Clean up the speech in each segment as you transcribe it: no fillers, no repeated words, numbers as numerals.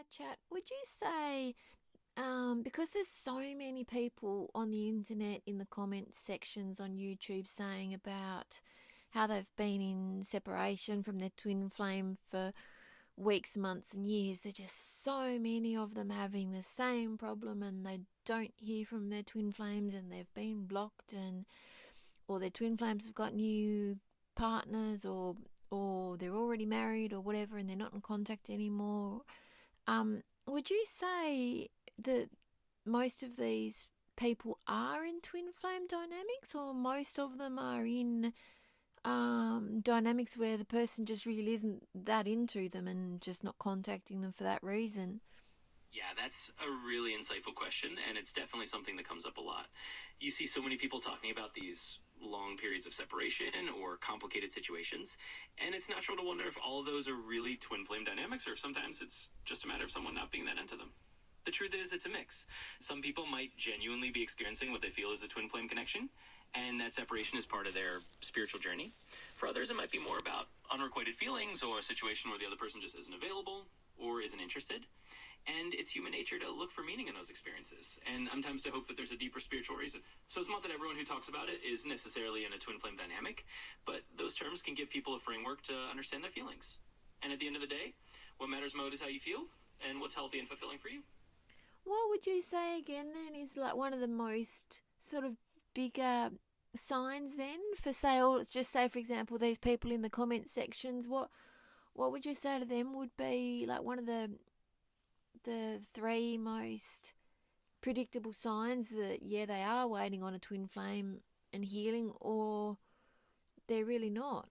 chat, would you say, because there's so many people on the internet in the comments sections on YouTube saying about how they've been in separation from their twin flame for weeks, months, and years, there's just so many of them having the same problem and they don't hear from their twin flames and they've been blocked and or their twin flames have got new partners or they're already married or whatever and they're not in contact anymore. Would you say that most of these people are in twin flame dynamics, or most of them are in dynamics where the person just really isn't that into them and just not contacting them for that reason? Yeah, that's a really insightful question, and it's definitely something that comes up a lot. You see so many people talking about these long periods of separation or complicated situations, and it's natural to wonder if all of those are really twin flame dynamics, or if sometimes it's just a matter of someone not being that into them. The truth is, it's a mix. Some people might genuinely be experiencing what they feel is a twin flame connection, and that separation is part of their spiritual journey. For others, it might be more about unrequited feelings or a situation where the other person just isn't available or isn't interested. And it's human nature to look for meaning in those experiences, and sometimes to hope that there's a deeper spiritual reason. So it's not that everyone who talks about it is necessarily in a twin flame dynamic, but those terms can give people a framework to understand their feelings. And at the end of the day, what matters most is how you feel and what's healthy and fulfilling for you. What would you say again then is like one of the most sort of bigger signs then for, say, or let's just say for example these people in the comment sections, what would you say to them would be like one of the three most predictable signs that yeah they are waiting on a twin flame and healing, or they're really not?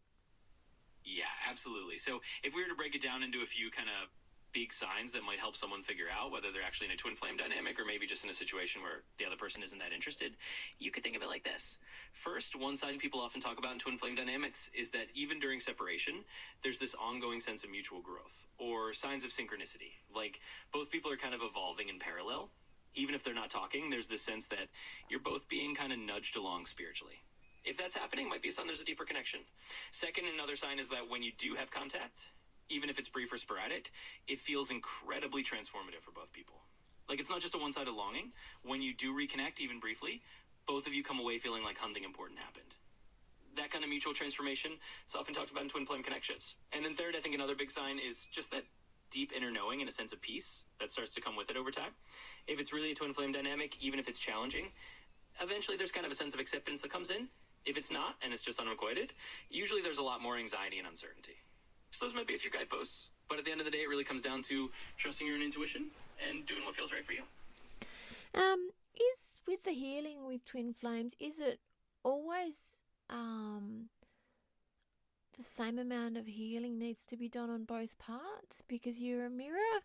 Yeah, absolutely. So if we were to break it down into a few kind of big signs that might help someone figure out whether they're actually in a twin flame dynamic or maybe just in a situation where the other person isn't that interested, you could think of it like this. First, one sign people often talk about in twin flame dynamics is that even during separation, there's this ongoing sense of mutual growth or signs of synchronicity. Like both people are kind of evolving in parallel. Even if they're not talking, there's this sense that you're both being kind of nudged along spiritually. If that's happening, it might be a sign there's a deeper connection. Second, another sign is that when you do have contact, even if it's brief or sporadic, it feels incredibly transformative for both people. Like it's not just a one-sided longing. When you do reconnect, even briefly, both of you come away feeling like something important happened. That kind of mutual transformation is often talked about in twin flame connections. And then third, I think another big sign is just that deep inner knowing and a sense of peace that starts to come with it over time. If it's really a twin flame dynamic, even if it's challenging, eventually there's kind of a sense of acceptance that comes in. If it's not, and it's just unrequited, usually there's a lot more anxiety and uncertainty. So those might be a few guideposts, but at the end of the day, it really comes down to trusting your own intuition and doing what feels right for you. Is with the healing with twin flames, is it always the same amount of healing needs to be done on both parts because you're a mirror?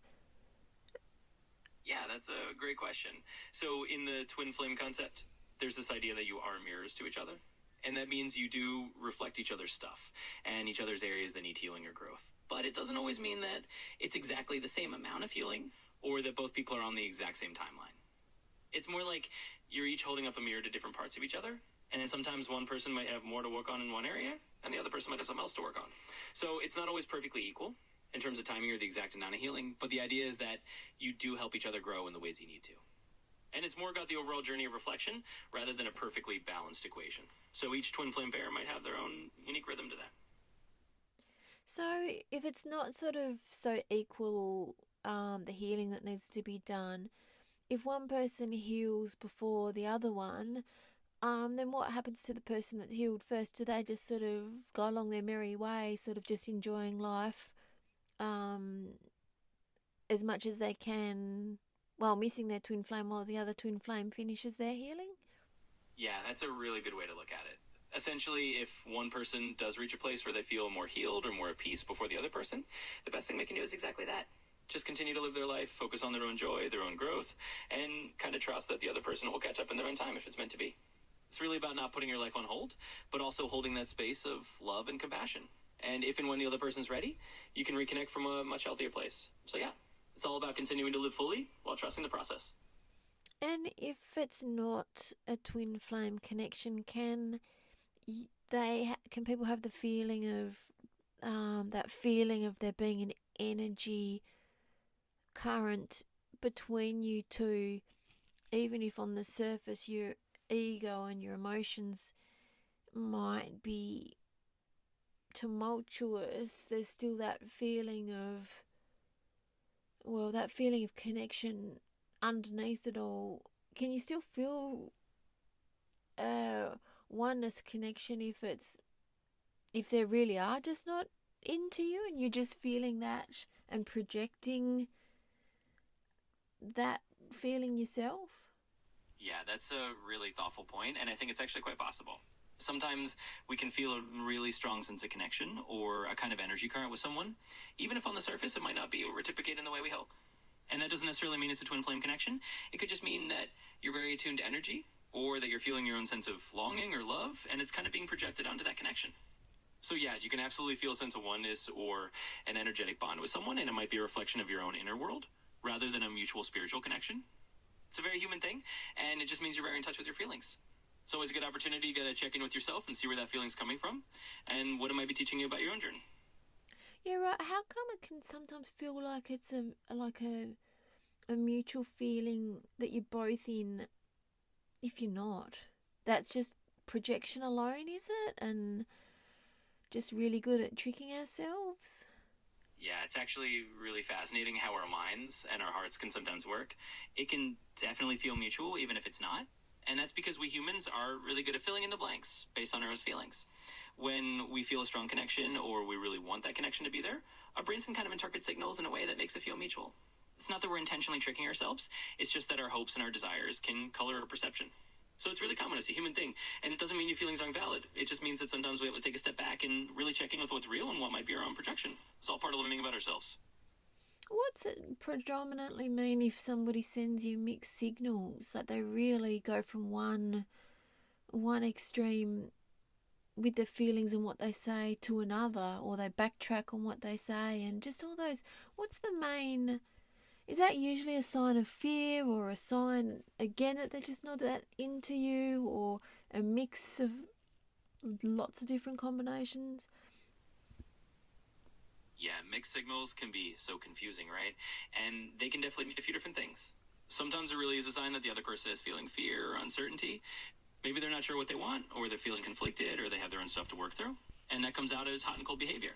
Yeah, that's a great question. So in the twin flame concept, there's this idea that you are mirrors to each other. And that means you do reflect each other's stuff and each other's areas that need healing or growth. But it doesn't always mean that it's exactly the same amount of healing or that both people are on the exact same timeline. It's more like you're each holding up a mirror to different parts of each other. And then sometimes one person might have more to work on in one area and the other person might have something else to work on. So it's not always perfectly equal in terms of timing or the exact amount of healing. But the idea is that you do help each other grow in the ways you need to. And it's more about the overall journey of reflection rather than a perfectly balanced equation. So each twin flame pair might have their own unique rhythm to that. So if it's not sort of so equal, the healing that needs to be done, if one person heals before the other one, then what happens to the person that's healed first? Do they just sort of go along their merry way, sort of just enjoying life as much as they can while missing their twin flame while the other twin flame finishes their healing? Yeah, that's a really good way to look at it. Essentially, if one person does reach a place where they feel more healed or more at peace before the other person, the best thing they can do is exactly that. Just continue to live their life, focus on their own joy, their own growth, and kind of trust that the other person will catch up in their own time if it's meant to be. It's really about not putting your life on hold, but also holding that space of love and compassion. And if and when the other person's ready, you can reconnect from a much healthier place. So yeah, it's all about continuing to live fully while trusting the process. And if it's not a twin flame connection, can people have the feeling of that feeling of there being an energy current between you two, even if on the surface your ego and your emotions might be tumultuous, there's still that feeling of, well, that feeling of connection underneath it all. Can you still feel oneness connection if they really are just not into you and you're just feeling that and projecting that feeling yourself? Yeah, that's a really thoughtful point, and I think it's actually quite possible. Sometimes we can feel a really strong sense of connection or a kind of energy current with someone, even if on the surface it might not be reciprocated in the way we hope. And that doesn't necessarily mean it's a twin flame connection. It could just mean that you're very attuned to energy, or that you're feeling your own sense of longing or love, and it's kind of being projected onto that connection. So yeah, you can absolutely feel a sense of oneness or an energetic bond with someone, and it might be a reflection of your own inner world rather than a mutual spiritual connection. It's a very human thing, and it just means you're very in touch with your feelings. It's always a good opportunity to check in with yourself and see where that feeling's coming from and what it might be teaching you about your own journey. Yeah, right. How come it can sometimes feel like it's a mutual feeling that you're both in if you're not? That's just projection alone, is it? And just really good at tricking ourselves? Yeah, it's actually really fascinating how our minds and our hearts can sometimes work. It can definitely feel mutual, even if it's not. And that's because we humans are really good at filling in the blanks based on our own feelings. When we feel a strong connection or we really want that connection to be there, our brains can kind of interpret signals in a way that makes it feel mutual. It's not that we're intentionally tricking ourselves, it's just that our hopes and our desires can color our perception. So it's really common, it's a human thing, and it doesn't mean your feelings aren't valid. It just means that sometimes we have to take a step back and really check in with what's real and what might be our own projection. It's all part of learning about ourselves. What's it predominantly mean if somebody sends you mixed signals? Like they really go from one extreme with their feelings and what they say to another, or they backtrack on what they say, and just all those. What's the main? Is that usually a sign of fear, or a sign again that they're just not that into you, or a mix of lots of different combinations? Yeah, mixed signals can be so confusing, right? And they can definitely mean a few different things. Sometimes it really is a sign that the other person is feeling fear or uncertainty. Maybe they're not sure what they want, or they're feeling conflicted, or they have their own stuff to work through. And that comes out as hot and cold behavior.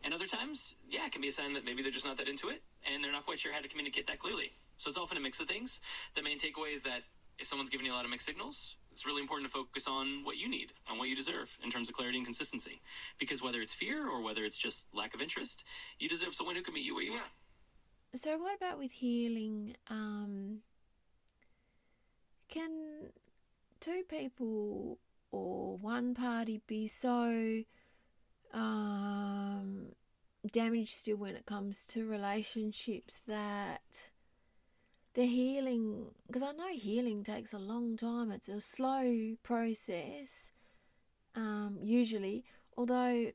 And other times, yeah, it can be a sign that maybe they're just not that into it, and they're not quite sure how to communicate that clearly. So it's often a mix of things. The main takeaway is that if someone's giving you a lot of mixed signals, it's really important to focus on what you need and what you deserve in terms of clarity and consistency. Because whether it's fear or whether it's just lack of interest, you deserve someone who can meet you where you are. So what about with healing? Can two people or one party be so damaged still when it comes to relationships that the healing, because I know healing takes a long time, it's a slow process, usually, although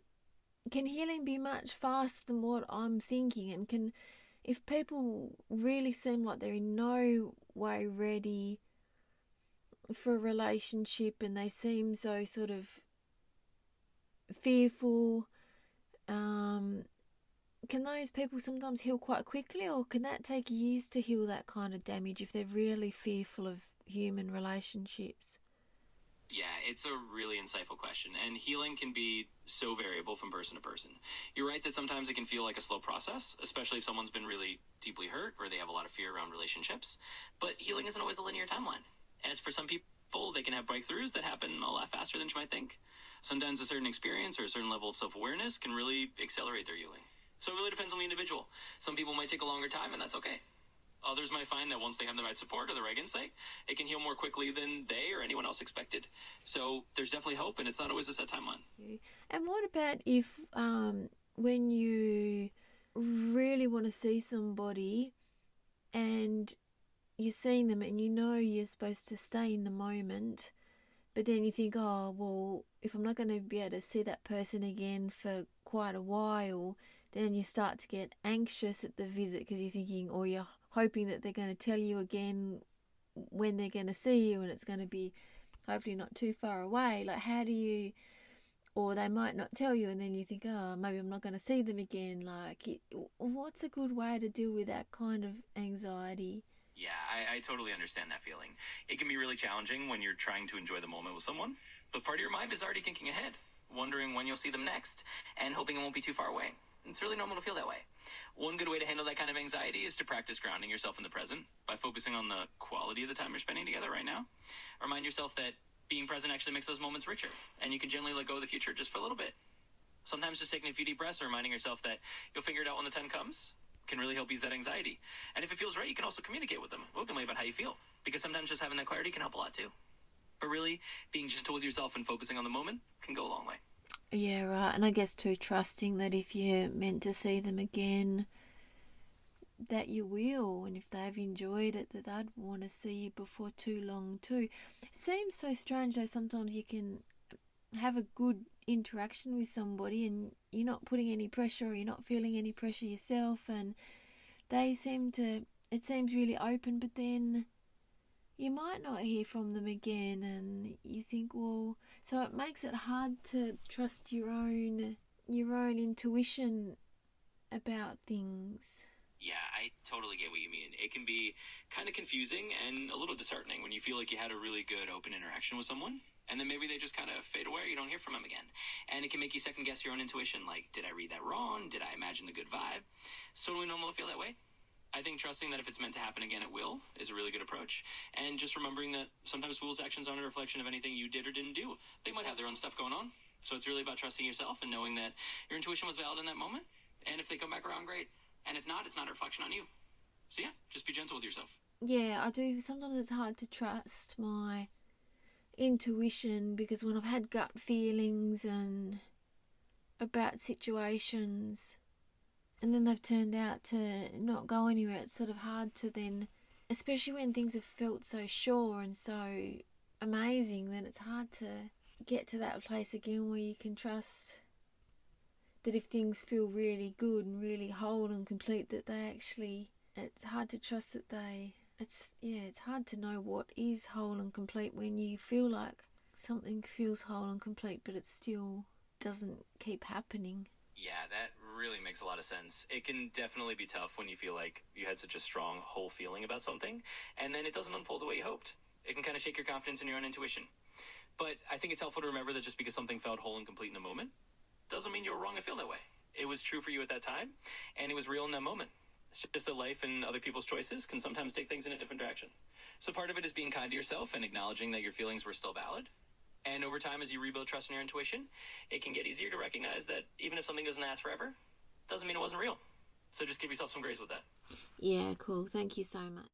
can healing be much faster than what I'm thinking? And can, if people really seem like they're in no way ready for a relationship and they seem so sort of fearful, can those people sometimes heal quite quickly, or can that take years to heal that kind of damage if they're really fearful of human relationships? Yeah, it's a really insightful question, and healing can be so variable from person to person. You're right that sometimes it can feel like a slow process, especially if someone's been really deeply hurt or they have a lot of fear around relationships. But healing isn't always a linear timeline. As for some people, they can have breakthroughs that happen a lot faster than you might think. Sometimes a certain experience or a certain level of self-awareness can really accelerate their healing. So it really depends on the individual. Some people might take a longer time, and that's okay. Others might find that once they have the right support or the right insight, it can heal more quickly than they or anyone else expected. So there's definitely hope, and it's not always a set timeline. And what about if when you really want to see somebody and you're seeing them and you know you're supposed to stay in the moment, but then you think, oh, well, if I'm not going to be able to see that person again for quite a while, then you start to get anxious at the visit because you're thinking, or you're hoping that they're going to tell you again when they're going to see you and it's going to be hopefully not too far away. Like, how do you, or they might not tell you, and then you think, oh, maybe I'm not going to see them again. What's a good way to deal with that kind of anxiety? Yeah, I totally understand that feeling. It can be really challenging when you're trying to enjoy the moment with someone, but part of your mind is already thinking ahead, wondering when you'll see them next, and hoping it won't be too far away. It's really normal to feel that way. One good way to handle that kind of anxiety is to practice grounding yourself in the present by focusing on the quality of the time you're spending together right now. Remind yourself that being present actually makes those moments richer, and you can gently let go of the future just for a little bit. Sometimes just taking a few deep breaths or reminding yourself that you'll figure it out when the time comes can really help ease that anxiety. And if it feels right, you can also communicate with them openly about how you feel, because sometimes just having that clarity can help a lot too. But really, being gentle with yourself and focusing on the moment can go a long way. Yeah, right. And I guess too, trusting that if you're meant to see them again, that you will, and if they've enjoyed it, that they'd want to see you before too long too. It seems so strange though, sometimes you can have a good interaction with somebody and you're not putting any pressure, or you're not feeling any pressure yourself, and it seems really open, but then you might not hear from them again, and you think, well, so it makes it hard to trust your own intuition about things. Yeah, I totally get what you mean. It can be kind of confusing and a little disheartening when you feel like you had a really good open interaction with someone, and then maybe they just kind of fade away, or you don't hear from them again. And it can make you second guess your own intuition, like, did I read that wrong? Did I imagine the good vibe? It's totally normal to feel that way. I think trusting that if it's meant to happen again, it will, is a really good approach. And just remembering that sometimes people's actions aren't a reflection of anything you did or didn't do. They might have their own stuff going on. So it's really about trusting yourself and knowing that your intuition was valid in that moment. And if they come back around, great. And if not, it's not a reflection on you. So yeah, just be gentle with yourself. Yeah, I do. Sometimes it's hard to trust my intuition, because when I've had gut feelings and about situations and then they've turned out to not go anywhere, it's sort of hard to then, especially when things have felt so sure and so amazing, then it's hard to get to that place again where you can trust that if things feel really good and really whole and complete, that they actually, it's hard to trust that it's hard to know what is whole and complete when you feel like something feels whole and complete, but it still doesn't keep happening. Yeah, that really makes a lot of sense. It can definitely be tough when you feel like you had such a strong whole feeling about something, and then it doesn't unfold the way you hoped. It can kind of shake your confidence in your own intuition. But I think it's helpful to remember that just because something felt whole and complete in the moment doesn't mean you were wrong to feel that way. It was true for you at that time, and it was real in that moment. It's just that life and other people's choices can sometimes take things in a different direction. So part of it is being kind to yourself and acknowledging that your feelings were still valid. And over time, as you rebuild trust in your intuition, it can get easier to recognize that even if something doesn't last forever, doesn't mean it wasn't real. So just give yourself some grace with that. Yeah, cool. Thank you so much.